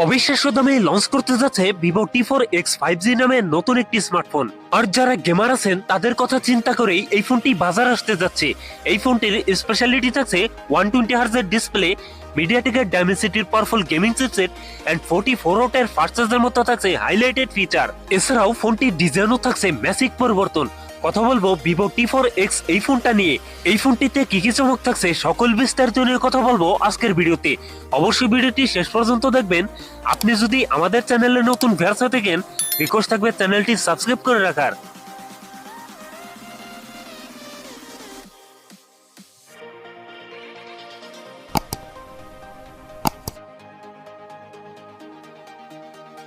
অবিশ্বাস্য দামে লঞ্চ করতে যাচ্ছে Vivo T4x 5G নামে নতুন একটি স্মার্টফোন। আর যারা গেমার আছেন তাদের কথা চিন্তা করেই এই ফোনটি বাজার আসতে যাচ্ছে। এই ফোনটির স্পেশালিটি থাকছে 120 হার্জ এর ডিসপ্লে, মিডিয়াটেকের ডাইমেনসিটির পাওয়ারফুল গেমিং চিপসেট এন্ড 44 ওয়াটের ফাস্ট চার্জার মতো থাকছে হাইলাইটেড ফিচার। এছাড়াও ফোনটির ডিজাইনও থাকছে ম্যাসিভ পরিবর্তন। কথা বলবো Vivo T4x এই ফোনটা নিয়ে। এই ফোনটিতে কি কি চমক থাকছে সকল বিস্তারিত নিয়ে কথা বলবো আজকের ভিডিওতে। অবশ্যই ভিডিওটি শেষ পর্যন্ত দেখবেন। আপনি যদি আমাদের চ্যানেলে নতুন ভিউয়ার্স হয়ে থাকেন, রিকোয়েস্ট থাকবে চ্যানেলটি সাবস্ক্রাইব করে রাখার।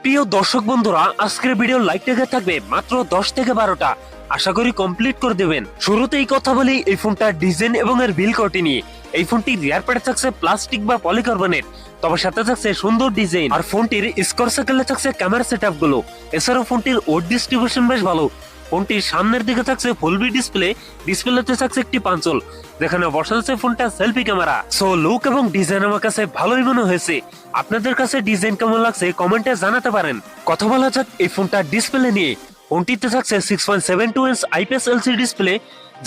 প্রিয় দর্শক বন্ধুরা, আজকের ভিডিও লাইক টেকে থাকবে মাত্র 10 থেকে 12টা। আশা করি কমপ্লিট করে দেবেন। শুরুতেই কথা বলি এই ফোনটার ডিজাইন এবং এর বিল কোয়ালিটি নিয়ে। এই ফোনটি রিয়ার প্যাডে থাকছে প্লাস্টিক বা পলিকার্বনেট, তবে সাথে থাকছে সুন্দর ডিজাইন। আর ফোনটির স্কোর সার্কেলে থাকছে ক্যামেরা সেটআপ গুলো। এছাড়াও ফোনটির ওয়েট ডিস্ট্রিবিউশন বেশ ভালো। ফোনটির সামনের দিকে থাকছে ফুল বি ডিসপ্লে, ডিসপ্লেতে থাকছে একটি পাঞ্চল যেখানে বসাচ্ছে ফোনটা সেলফি ক্যামেরা। সো লুক এবং ডিজাইন আমার কাছে ভালোই মনে হয়েছে। আপনাদের কাছে ডিজাইন কেমন লাগছে কমেন্টে জানাতে পারেন। কথা বলা যাক এই ফোনটার ডিসপ্লে নিয়ে। ফোনটিতে থাকছে 6.72 ইঞ্চ আইপিএস এলসিডি ডিসপ্লে,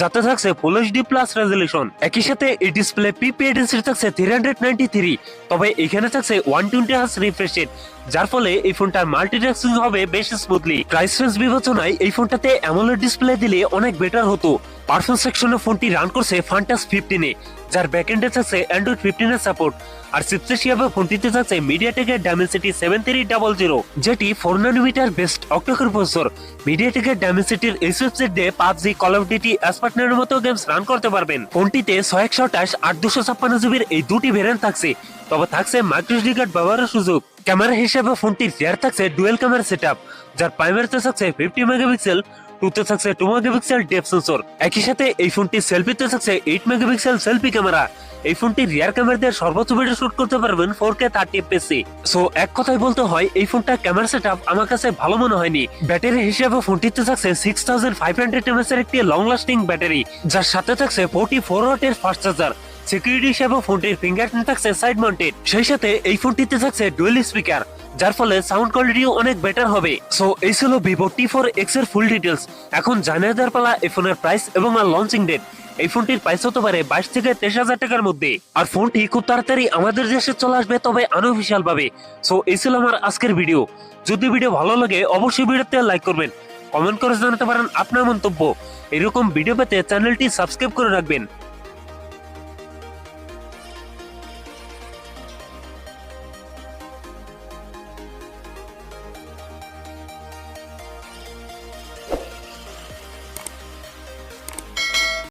যাতে থাকছে ফুল এইচডি প্লাস রেজলিউশন। একই সাথে এই ডিসপ্লে পিপিআই ডেনসিটি থাকছে 393, তবে এখানে থাকছে 120 হার্জ রিফ্রেশ রেট, যার ফলে এই ফোনটার মাল্টিটাস্কিং হবে বেশ স্মুথলি। প্রাইস রেঞ্জ বিবেচনায় এই ফোনটাতে অ্যামোলেড ডিসপ্লে দিলে অনেক বেটার হতো। পারফরম্যান্স সেকশনে ফোনটি রান করছে ফান্টাস 15 এ, যার ব্যাকএন্ডে থাকছে অ্যান্ড্রয়েড 15 এর সাপোর্ট। আর চিপসেট হিসেবে ফোনটিতে থাকছে মিডিয়াটেকের ডাইমেনসিটি 7300, যেটি 4 ন্যানোমিটার বেস্ট অক্টোকোর প্রসেসর। মিডিয়াটেকের ডাইমেনসিটির এই চিপসেট দিয়ে PUBG, কল অফ ডিউটি, অ্যাসপার্টনের মতো গেমস রান করতে পারবেন। ফোনটিতে 128, 856 জিবির এই দুটি ভেরিয়েন্ট থাকছে, তবে থাকছে মাইক্রোএসডি কার্ড ব্যবহারের সুযোগ। ক্যামেরা হিসেবে ফোনটির রিয়ার থাকছে ডুয়েল ক্যামেরা সেটআপ, যার প্রাইমারিতে থাকছে 50 মেগাপিক্সেল, টুতে থাকছে 2 মেগাপিক্সেল ডেপথ সেন্সর। একই সাথে এই ফোনটি সেলফিতে থাকছে 8 মেগাপিক্সেল সেলফি ক্যামেরা। এই ফোনটি রিয়ার ক্যামেরা দিয়ে সর্বোচ্চ ভিডিও শুট করতে পারবেন 4K 30 fps। সো এক কথায় বলতে হয় এই ফোনটা ক্যামেরা সেটআপ আমার কাছে ভালো মনে হয়নি। ব্যাটারি হিসেবে ফোনটিতে থাকছে 6500 mAh এর একটি লং লাস্টিং ব্যাটারি, যার সাথে থাকছে 44 ওয়াটের ফাস্ট চার্জার। সিকিউরিটি হিসেবে ফোনটির ফিঙ্গারপ্রিন্ট থাকছে সাইড মাউন্টেড। সেই সাথে এই ফোনটিতে থাকছে ডুয়েল স্পিকার, যার ফলে সাউন্ড কোয়ালিটিও অনেক বেটার হবে। সো এই ছিল Vivo T4x এর ফুল ডিটেলস। এখন জানিয়ে দেওয়ার পালা এই ফোনের প্রাইস এবং লঞ্চিং ডেট। এই ফোনটির প্রাইস হতে পারে 22 থেকে 23,000 টাকার মধ্যে। আর ফোনটি খুব তাড়াতাড়ি আমাদের দেশে চলে আসবে, তবে আনঅফিশিয়াল ভাবে। সো এই ছিল আমার আজকের ভিডিও। যদি ভিডিও ভালো লাগে অবশ্যই ভিডিওতে লাইক করবেন, কমেন্ট করে জানাতে পারেন আপনার মন্তব্য। এরকম ভিডিও পেতে চ্যানেলটি সাবস্ক্রাইব করে রাখবেন।